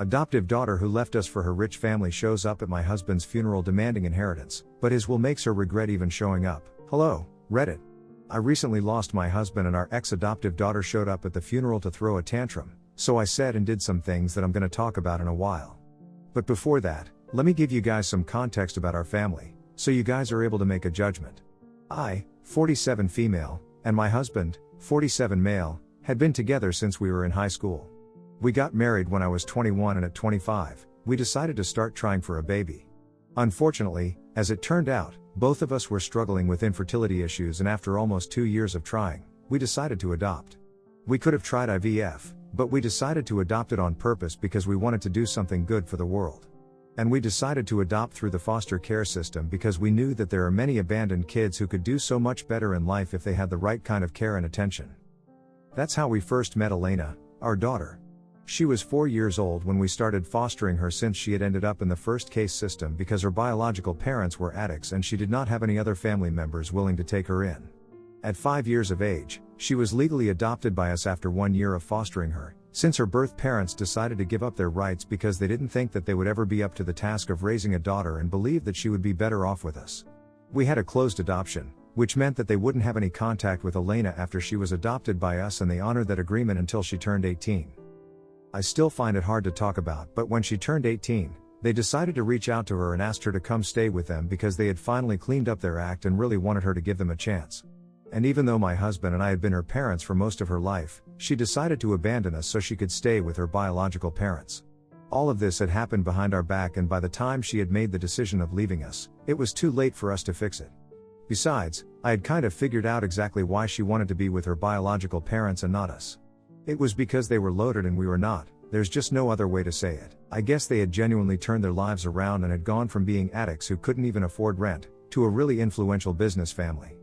Adoptive daughter who left us for her rich family shows up at my husband's funeral demanding inheritance, but his will makes her regret even showing up. Hello, Reddit. I recently lost my husband and our ex-adoptive daughter showed up at the funeral to throw a tantrum, so I said and did some things that I'm gonna talk about in a while. But before that, let me give you guys some context about our family, so you guys are able to make a judgment. I, 47 female, and my husband, 47 male, had been together since we were in high school. We got married when I was 21 and at 25, we decided to start trying for a baby. Unfortunately, as it turned out, both of us were struggling with infertility issues and after almost 2 years of trying, we decided to adopt. We could have tried IVF, but we decided to adopt it on purpose because we wanted to do something good for the world. And we decided to adopt through the foster care system because we knew that there are many abandoned kids who could do so much better in life if they had the right kind of care and attention. That's how we first met Elena, our daughter. She was 4 years old when we started fostering her since she had ended up in the first case system because her biological parents were addicts and she did not have any other family members willing to take her in. At 5 years of age, she was legally adopted by us after 1 year of fostering her, since her birth parents decided to give up their rights because they didn't think that they would ever be up to the task of raising a daughter and believed that she would be better off with us. We had a closed adoption, which meant that they wouldn't have any contact with Elena after she was adopted by us, and they honored that agreement until she turned 18. I still find it hard to talk about, but when she turned 18, they decided to reach out to her and asked her to come stay with them because they had finally cleaned up their act and really wanted her to give them a chance. And even though my husband and I had been her parents for most of her life, she decided to abandon us so she could stay with her biological parents. All of this had happened behind our back, and by the time she had made the decision of leaving us, it was too late for us to fix it. Besides, I had kind of figured out exactly why she wanted to be with her biological parents and not us. It was because they were loaded and we were not. There's just no other way to say it. I guess they had genuinely turned their lives around and had gone from being addicts who couldn't even afford rent, to a really influential business family.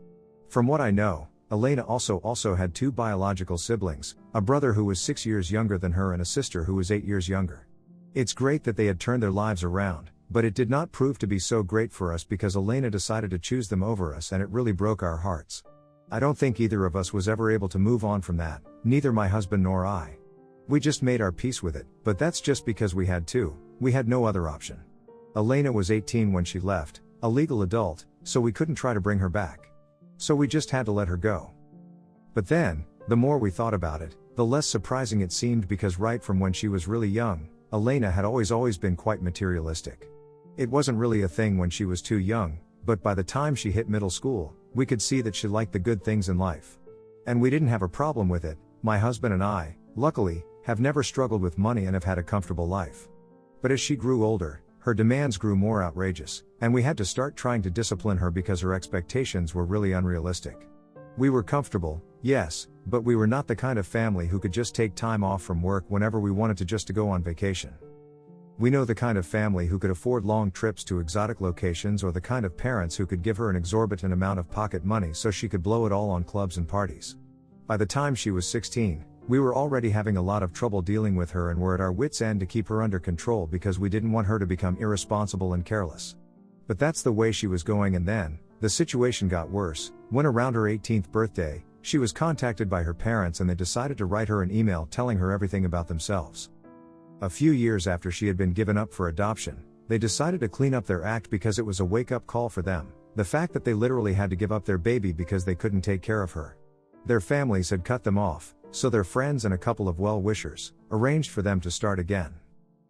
From what I know, Elena also had 2 biological siblings, a brother who was 6 years younger than her and a sister who was 8 years younger. It's great that they had turned their lives around, but it did not prove to be so great for us because Elena decided to choose them over us, and it really broke our hearts. I don't think either of us was ever able to move on from that, neither my husband nor I. We just made our peace with it, but that's just because we had to. We had no other option. Elena was 18 when she left, a legal adult, so we couldn't try to bring her back. So we just had to let her go. But then, the more we thought about it, the less surprising it seemed, because right from when she was really young, Elena had always been quite materialistic. It wasn't really a thing when she was too young, but by the time she hit middle school, we could see that she liked the good things in life. And we didn't have a problem with it. My husband and I, luckily, have never struggled with money and have had a comfortable life. But as she grew older, her demands grew more outrageous, and we had to start trying to discipline her because her expectations were really unrealistic. We were comfortable, yes, but we were not the kind of family who could just take time off from work whenever we wanted to go on vacation. We know the kind of family who could afford long trips to exotic locations, or the kind of parents who could give her an exorbitant amount of pocket money so she could blow it all on clubs and parties. By the time she was 16, we were already having a lot of trouble dealing with her and were at our wits' end to keep her under control because we didn't want her to become irresponsible and careless. But that's the way she was going, and then, the situation got worse, when around her 18th birthday, she was contacted by her parents and they decided to write her an email telling her everything about themselves. A few years after she had been given up for adoption, they decided to clean up their act because it was a wake-up call for them, the fact that they literally had to give up their baby because they couldn't take care of her. Their families had cut them off, so their friends and a couple of well-wishers arranged for them to start again.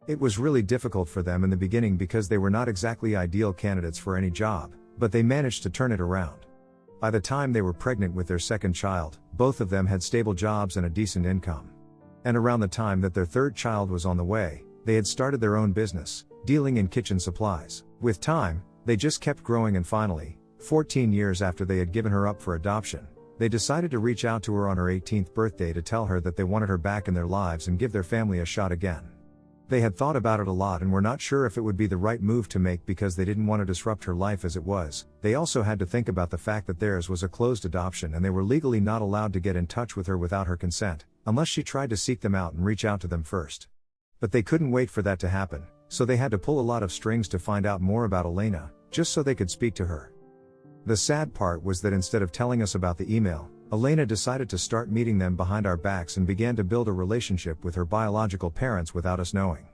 It was really difficult for them in the beginning because they were not exactly ideal candidates for any job, but they managed to turn it around. By the time they were pregnant with their second child, both of them had stable jobs and a decent income. And around the time that their third child was on the way, they had started their own business, dealing in kitchen supplies. With time, they just kept growing, and finally, 14 years after they had given her up for adoption, they decided to reach out to her on her 18th birthday to tell her that they wanted her back in their lives and give their family a shot again. They had thought about it a lot and were not sure if it would be the right move to make because they didn't want to disrupt her life as it was. They also had to think about the fact that theirs was a closed adoption and they were legally not allowed to get in touch with her without her consent, unless she tried to seek them out and reach out to them first. But they couldn't wait for that to happen, so they had to pull a lot of strings to find out more about Elena, just so they could speak to her. The sad part was that instead of telling us about the email, Elena decided to start meeting them behind our backs and began to build a relationship with her biological parents without us knowing.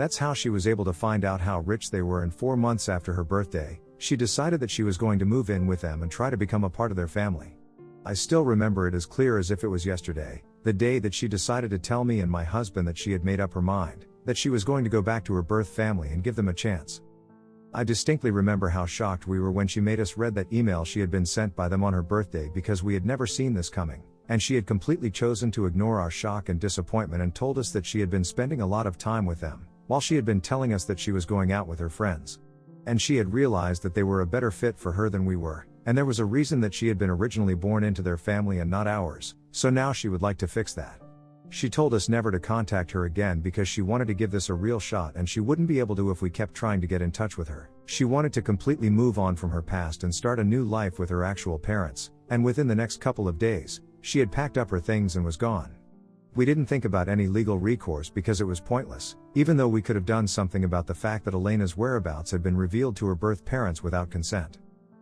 That's how she was able to find out how rich they were, and 4 months after her birthday, she decided that she was going to move in with them and try to become a part of their family. I still remember it as clear as if it was yesterday, the day that she decided to tell me and my husband that she had made up her mind, that she was going to go back to her birth family and give them a chance. I distinctly remember how shocked we were when she made us read that email she had been sent by them on her birthday, because we had never seen this coming, and she had completely chosen to ignore our shock and disappointment and told us that she had been spending a lot of time with them, while she had been telling us that she was going out with her friends. And she had realized that they were a better fit for her than we were, and there was a reason that she had been originally born into their family and not ours, so now she would like to fix that. She told us never to contact her again because she wanted to give this a real shot, and she wouldn't be able to if we kept trying to get in touch with her. She wanted to completely move on from her past and start a new life with her actual parents, and within the next couple of days, she had packed up her things and was gone. We didn't think about any legal recourse because it was pointless, even though we could have done something about the fact that Elena's whereabouts had been revealed to her birth parents without consent.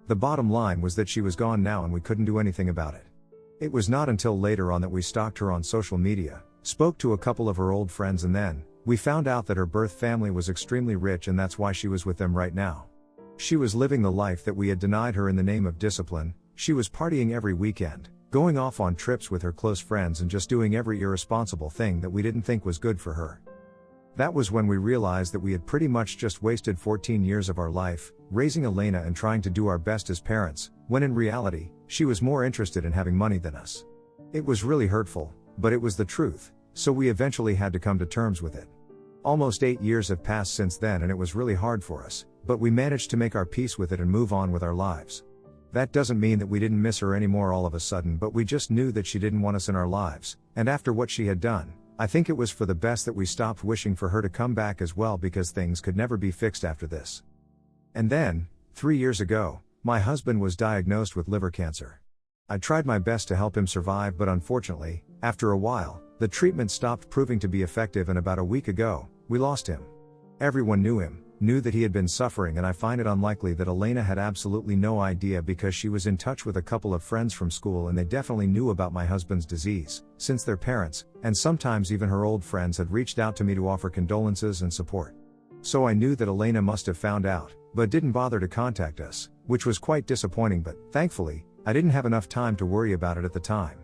The bottom line was that she was gone now and we couldn't do anything about it. It was not until later on that we stalked her on social media, spoke to a couple of her old friends, and then we found out that her birth family was extremely rich, and that's why she was with them right now. She was living the life that we had denied her in the name of discipline. She was partying every weekend, going off on trips with her close friends, and just doing every irresponsible thing that we didn't think was good for her. That was when we realized that we had pretty much just wasted 14 years of our life, raising Elena and trying to do our best as parents, when in reality, she was more interested in having money than us. It was really hurtful, but it was the truth, so we eventually had to come to terms with it. Almost 8 years have passed since then, and it was really hard for us, but we managed to make our peace with it and move on with our lives. That doesn't mean that we didn't miss her anymore all of a sudden, but we just knew that she didn't want us in our lives, and after what she had done, I think it was for the best that we stopped wishing for her to come back as well, because things could never be fixed after this. And then, 3 years ago, my husband was diagnosed with liver cancer. I tried my best to help him survive, but unfortunately, after a while, the treatment stopped proving to be effective, and about a week ago, we lost him. Everyone knew him, knew that he had been suffering, and I find it unlikely that Elena had absolutely no idea, because she was in touch with a couple of friends from school and they definitely knew about my husband's disease, since their parents, and sometimes even her old friends, had reached out to me to offer condolences and support. So I knew that Elena must have found out, but didn't bother to contact us, which was quite disappointing, but thankfully, I didn't have enough time to worry about it at the time.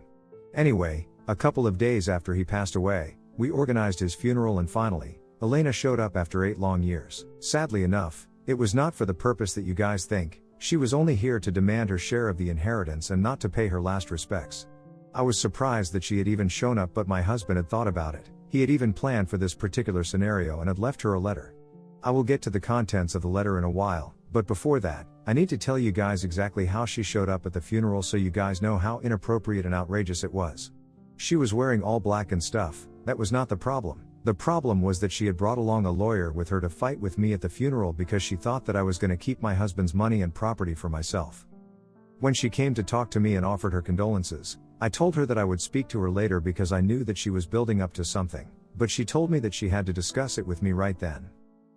Anyway, a couple of days after he passed away, we organized his funeral, and finally, Elena showed up after 8 long years. Sadly enough, it was not for the purpose that you guys think. She was only here to demand her share of the inheritance and not to pay her last respects. I was surprised that she had even shown up, but my husband had thought about it. He had even planned for this particular scenario and had left her a letter. I will get to the contents of the letter in a while, but before that, I need to tell you guys exactly how she showed up at the funeral so you guys know how inappropriate and outrageous it was. She was wearing all black and stuff. That was not the problem. The problem was that she had brought along a lawyer with her to fight with me at the funeral because she thought that I was going to keep my husband's money and property for myself. When she came to talk to me and offered her condolences, I told her that I would speak to her later because I knew that she was building up to something, but she told me that she had to discuss it with me right then.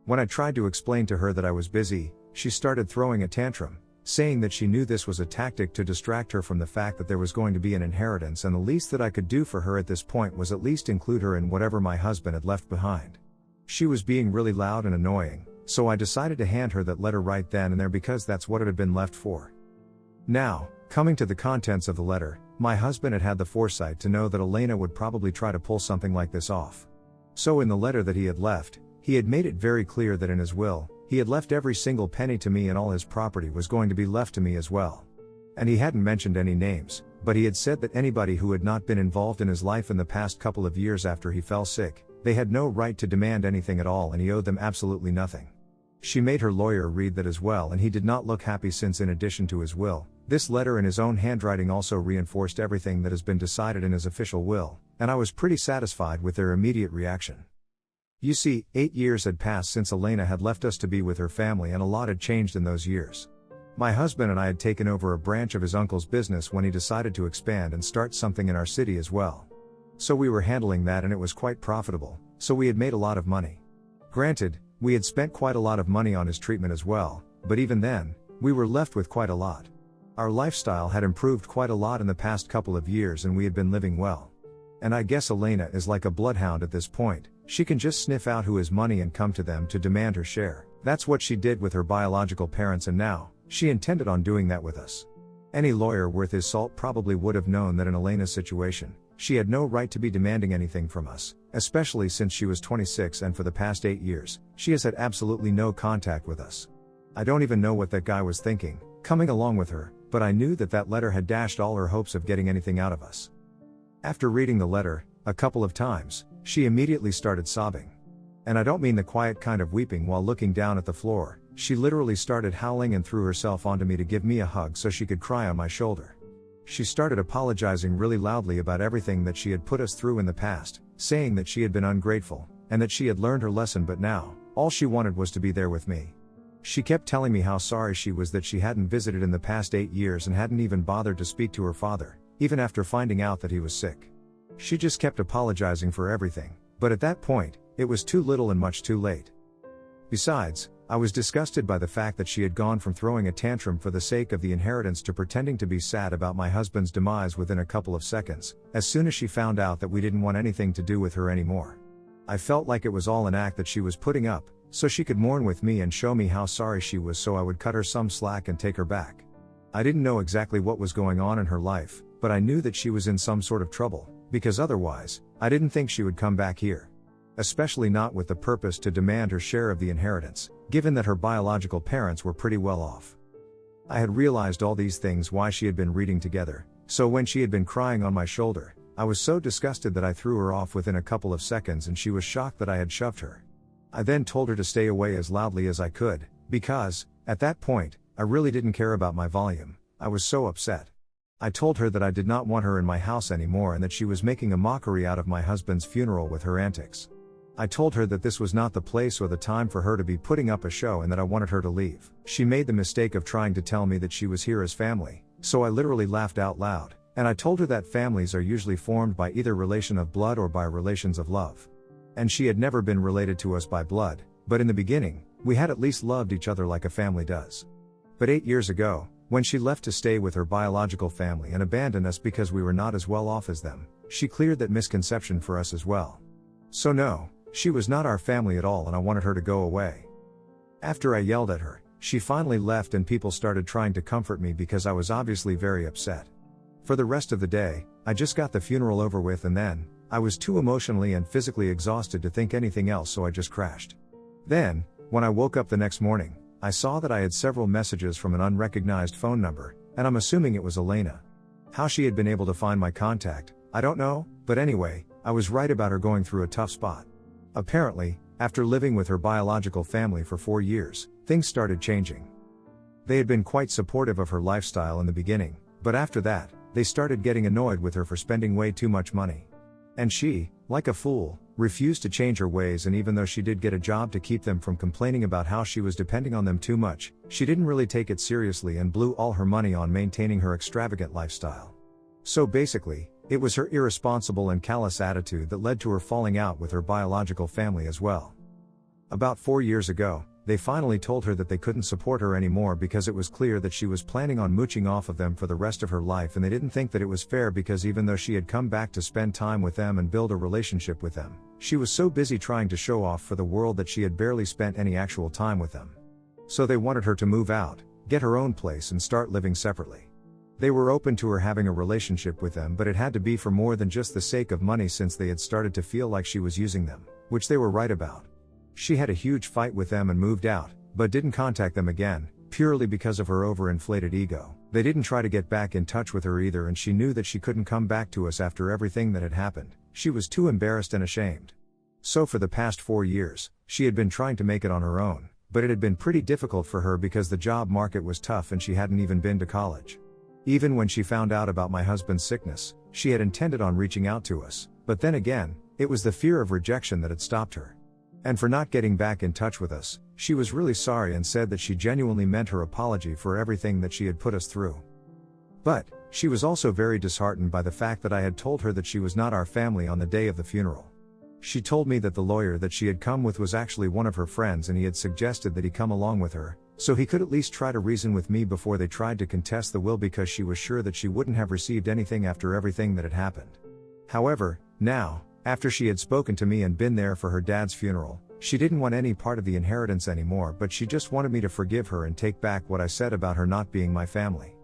When I tried to explain to her that I was busy, she started throwing a tantrum, saying that she knew this was a tactic to distract her from the fact that there was going to be an inheritance, and the least that I could do for her at this point was at least include her in whatever my husband had left behind. She was being really loud and annoying, so I decided to hand her that letter right then and there because that's what it had been left for. Now, coming to the contents of the letter, my husband had had the foresight to know that Elena would probably try to pull something like this off. So in the letter that he had left, he had made it very clear that in his will, he had left every single penny to me and all his property was going to be left to me as well. And he hadn't mentioned any names, but he had said that anybody who had not been involved in his life in the past couple of years after he fell sick, they had no right to demand anything at all, and he owed them absolutely nothing. She made her lawyer read that as well, and he did not look happy, since in addition to his will, this letter in his own handwriting also reinforced everything that has been decided in his official will, and I was pretty satisfied with their immediate reaction. You see, 8 years had passed since Elena had left us to be with her family, and a lot had changed in those years. My husband and I had taken over a branch of his uncle's business when he decided to expand and start something in our city as well. So we were handling that, and it was quite profitable, so we had made a lot of money. Granted, we had spent quite a lot of money on his treatment as well, but even then, we were left with quite a lot. Our lifestyle had improved quite a lot in the past couple of years, and we had been living well. And I guess Elena is like a bloodhound at this point. she can just sniff out who has money and come to them to demand her share. That's what she did with her biological parents, and now, she intended on doing that with us. Any lawyer worth his salt probably would have known that in Elena's situation, she had no right to be demanding anything from us, especially since she was 26 and for the past 8 years, she has had absolutely no contact with us. I don't even know what that guy was thinking, coming along with her, but I knew that that letter had dashed all her hopes of getting anything out of us. After reading the letter, a couple of times, she immediately started sobbing. And I don't mean the quiet kind of weeping while looking down at the floor, she literally started howling and threw herself onto me to give me a hug so she could cry on my shoulder. She started apologizing really loudly about everything that she had put us through in the past, saying that she had been ungrateful, and that she had learned her lesson, but now, all she wanted was to be there with me. She kept telling me how sorry she was that she hadn't visited in the past 8 years and hadn't even bothered to speak to her father, even after finding out that he was sick. She just kept apologizing for everything, but at that point, it was too little and much too late. Besides, I was disgusted by the fact that she had gone from throwing a tantrum for the sake of the inheritance to pretending to be sad about my husband's demise within a couple of seconds, as soon as she found out that we didn't want anything to do with her anymore. I felt like it was all an act that she was putting up, so she could mourn with me and show me how sorry she was so I would cut her some slack and take her back. I didn't know exactly what was going on in her life, but I knew that she was in some sort of trouble, because otherwise, I didn't think she would come back here. Especially not with the purpose to demand her share of the inheritance, given that her biological parents were pretty well off. I had realized all these things while she had been reading together, so when she had been crying on my shoulder, I was so disgusted that I threw her off within a couple of seconds, and she was shocked that I had shoved her. I then told her to stay away as loudly as I could, because, at that point, I really didn't care about my volume. I was so upset. I told her that I did not want her in my house anymore and that she was making a mockery out of my husband's funeral with her antics. I told her that this was not the place or the time for her to be putting up a show and that I wanted her to leave. She made the mistake of trying to tell me that she was here as family, so I literally laughed out loud, and I told her that families are usually formed by either relation of blood or by relations of love. And she had never been related to us by blood, but in the beginning, we had at least loved each other like a family does. But 8 years ago, when she left to stay with her biological family and abandoned us because we were not as well off as them, she cleared that misconception for us as well. So no, she was not our family at all, and I wanted her to go away. After I yelled at her, she finally left and people started trying to comfort me because I was obviously very upset. For the rest of the day, I just got the funeral over with, and then, I was too emotionally and physically exhausted to think anything else, so I just crashed. Then, when I woke up the next morning, I saw that I had several messages from an unrecognized phone number, and I'm assuming it was Elena. How she had been able to find my contact, I don't know, but anyway, I was right about her going through a tough spot. Apparently, after living with her biological family for 4 years, things started changing. They had been quite supportive of her lifestyle in the beginning, but after that, they started getting annoyed with her for spending way too much money. And she, like a fool, refused to change her ways, and even though she did get a job to keep them from complaining about how she was depending on them too much, she didn't really take it seriously and blew all her money on maintaining her extravagant lifestyle. So basically, it was her irresponsible and callous attitude that led to her falling out with her biological family as well. About 4 years ago, they finally told her that they couldn't support her anymore because it was clear that she was planning on mooching off of them for the rest of her life, and they didn't think that it was fair because even though she had come back to spend time with them and build a relationship with them, she was so busy trying to show off for the world that she had barely spent any actual time with them. So they wanted her to move out, get her own place, and start living separately. They were open to her having a relationship with them, but it had to be for more than just the sake of money, since they had started to feel like she was using them, which they were right about. She had a huge fight with them and moved out, but didn't contact them again, purely because of her overinflated ego. They didn't try to get back in touch with her either, and she knew that she couldn't come back to us after everything that had happened. She was too embarrassed and ashamed. So for the past 4 years, she had been trying to make it on her own, but it had been pretty difficult for her because the job market was tough and she hadn't even been to college. Even when she found out about my husband's sickness, she had intended on reaching out to us, but then again, it was the fear of rejection that had stopped her. And for not getting back in touch with us, she was really sorry and said that she genuinely meant her apology for everything that she had put us through. But, she was also very disheartened by the fact that I had told her that she was not our family on the day of the funeral. She told me that the lawyer that she had come with was actually one of her friends, and he had suggested that he come along with her, so he could at least try to reason with me before they tried to contest the will, because she was sure that she wouldn't have received anything after everything that had happened. However, now, After she had spoken to me and been there for her dad's funeral, she didn't want any part of the inheritance anymore, but she just wanted me to forgive her and take back what I said about her not being my family.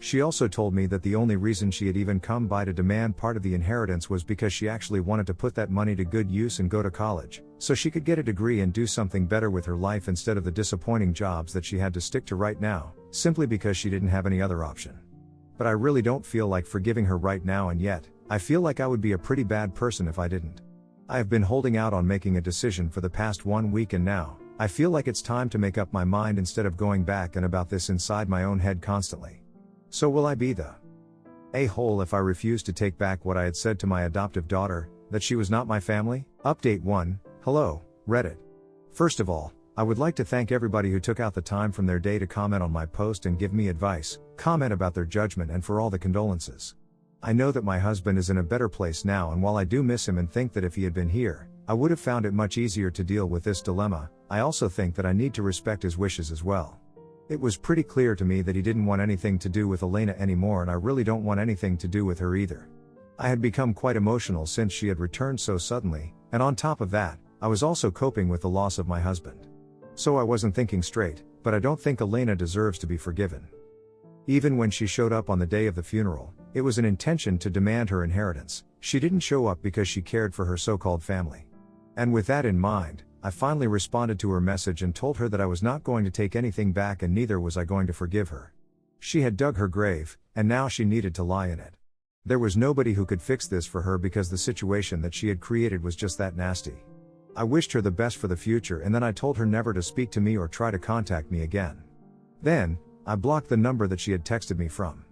She also told me that the only reason she had even come by to demand part of the inheritance was because she actually wanted to put that money to good use and go to college, so she could get a degree and do something better with her life instead of the disappointing jobs that she had to stick to right now, simply because she didn't have any other option. But I really don't feel like forgiving her right now, and yet, I feel like I would be a pretty bad person if I didn't. I have been holding out on making a decision for the past 1 week, and now, I feel like it's time to make up my mind instead of going back and about this inside my own head constantly. So will I be the a-hole if I refuse to take back what I had said to my adoptive daughter, that she was not my family? Update 1, hello, Reddit. First of all, I would like to thank everybody who took out the time from their day to comment on my post and give me advice, comment about their judgment, and for all the condolences. I know that my husband is in a better place now, and while I do miss him and think that if he had been here, I would have found it much easier to deal with this dilemma, I also think that I need to respect his wishes as well. It was pretty clear to me that he didn't want anything to do with Elena anymore, and I really don't want anything to do with her either. I had become quite emotional since she had returned so suddenly, and on top of that, I was also coping with the loss of my husband. So I wasn't thinking straight, but I don't think Elena deserves to be forgiven. Even when she showed up on the day of the funeral, it was an intention to demand her inheritance. She didn't show up because she cared for her so-called family. And with that in mind, I finally responded to her message and told her that I was not going to take anything back, and neither was I going to forgive her. She had dug her grave, and now she needed to lie in it. There was nobody who could fix this for her because the situation that she had created was just that nasty. I wished her the best for the future, and then I told her never to speak to me or try to contact me again. Then, I blocked the number that she had texted me from.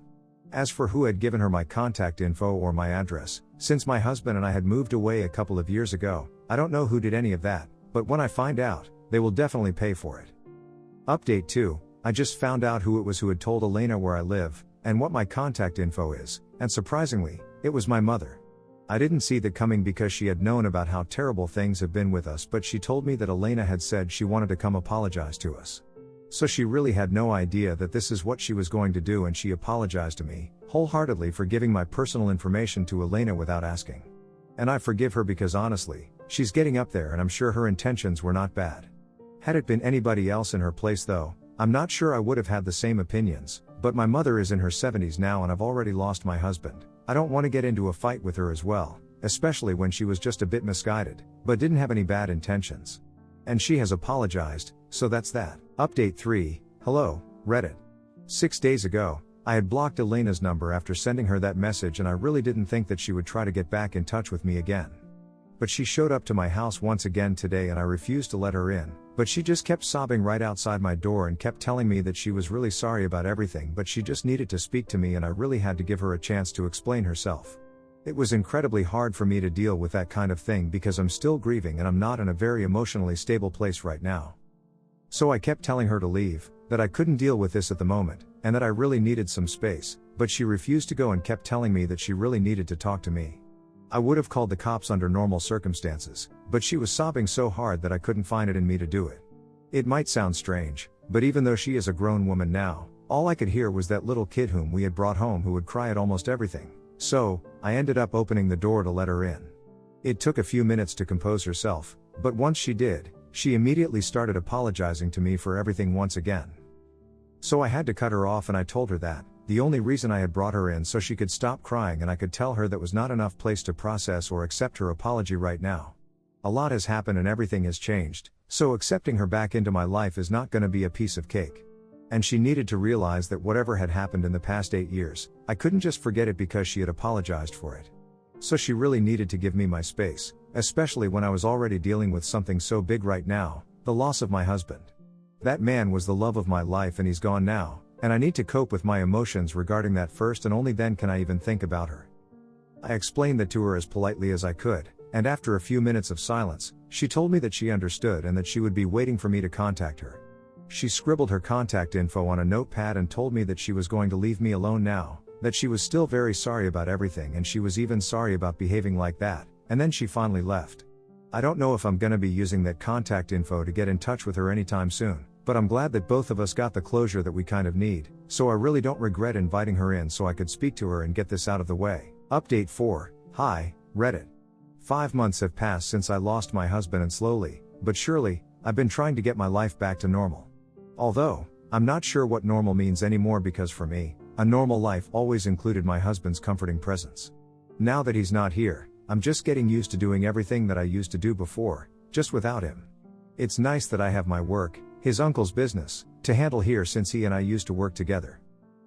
As for who had given her my contact info or my address, since my husband and I had moved away a couple of years ago, I don't know who did any of that, but when I find out, they will definitely pay for it. Update 2, I just found out who it was who had told Elena where I live, and what my contact info is, and surprisingly, it was my mother. I didn't see that coming because she had known about how terrible things have been with us, but she told me that Elena had said she wanted to come apologize to us. So she really had no idea that this is what she was going to do, and she apologized to me, wholeheartedly, for giving my personal information to Elena without asking. And I forgive her because honestly, she's getting up there, and I'm sure her intentions were not bad. Had it been anybody else in her place though, I'm not sure I would have had the same opinions, but my mother is in her 70s now and I've already lost my husband. I don't want to get into a fight with her as well, especially when she was just a bit misguided, but didn't have any bad intentions. And she has apologized, so that's that. Update 3, hello, Reddit. 6 days ago, I had blocked Elena's number after sending her that message, and I really didn't think that she would try to get back in touch with me again. But she showed up to my house once again today, and I refused to let her in, but she just kept sobbing right outside my door and kept telling me that she was really sorry about everything, but she just needed to speak to me, and I really had to give her a chance to explain herself. It was incredibly hard for me to deal with that kind of thing because I'm still grieving and I'm not in a very emotionally stable place right now. So I kept telling her to leave, that I couldn't deal with this at the moment, and that I really needed some space, but she refused to go and kept telling me that she really needed to talk to me. I would have called the cops under normal circumstances, but she was sobbing so hard that I couldn't find it in me to do it. It might sound strange, but even though she is a grown woman now, all I could hear was that little kid whom we had brought home who would cry at almost everything. So, I ended up opening the door to let her in. It took a few minutes to compose herself, but once she did, she immediately started apologizing to me for everything once again. So I had to cut her off, and I told her that the only reason I had brought her in so she could stop crying, and I could tell her that was not enough place to process or accept her apology right now. A lot has happened and everything has changed, so accepting her back into my life is not going to be a piece of cake. And she needed to realize that whatever had happened in the past 8 years, I couldn't just forget it because she had apologized for it. So she really needed to give me my space, especially when I was already dealing with something so big right now, the loss of my husband. That man was the love of my life, and he's gone now, and I need to cope with my emotions regarding that first, and only then can I even think about her. I explained that to her as politely as I could, and after a few minutes of silence, she told me that she understood and that she would be waiting for me to contact her. She scribbled her contact info on a notepad and told me that she was going to leave me alone now, that she was still very sorry about everything, and she was even sorry about behaving like that, and then she finally left. I don't know if I'm gonna be using that contact info to get in touch with her anytime soon, but I'm glad that both of us got the closure that we kind of need, so I really don't regret inviting her in so I could speak to her and get this out of the way. Update 4, hi, Reddit. 5 months have passed since I lost my husband, and slowly, but surely, I've been trying to get my life back to normal. Although, I'm not sure what normal means anymore, because for me, a normal life always included my husband's comforting presence. Now that he's not here, I'm just getting used to doing everything that I used to do before, just without him. It's nice that I have my work, his uncle's business, to handle here, since he and I used to work together.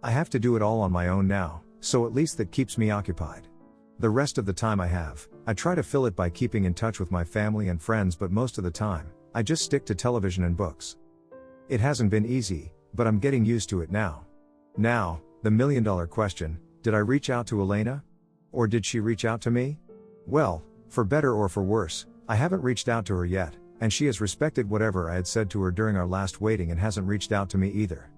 I have to do it all on my own now, so at least that keeps me occupied. The rest of the time I try to fill it by keeping in touch with my family and friends, but most of the time, I just stick to television and books. It hasn't been easy, but I'm getting used to it now. Now, the million-dollar question: did I reach out to Elena? Or did she reach out to me? Well, for better or for worse, I haven't reached out to her yet, and she has respected whatever I had said to her during our last waiting and hasn't reached out to me either.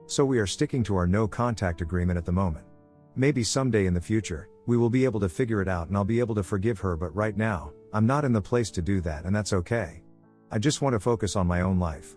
So we are sticking to our no contact agreement at the moment. Maybe someday in the future, we will be able to figure it out and I'll be able to forgive her, but right now, I'm not in the place to do that, and that's okay. I just want to focus on my own life.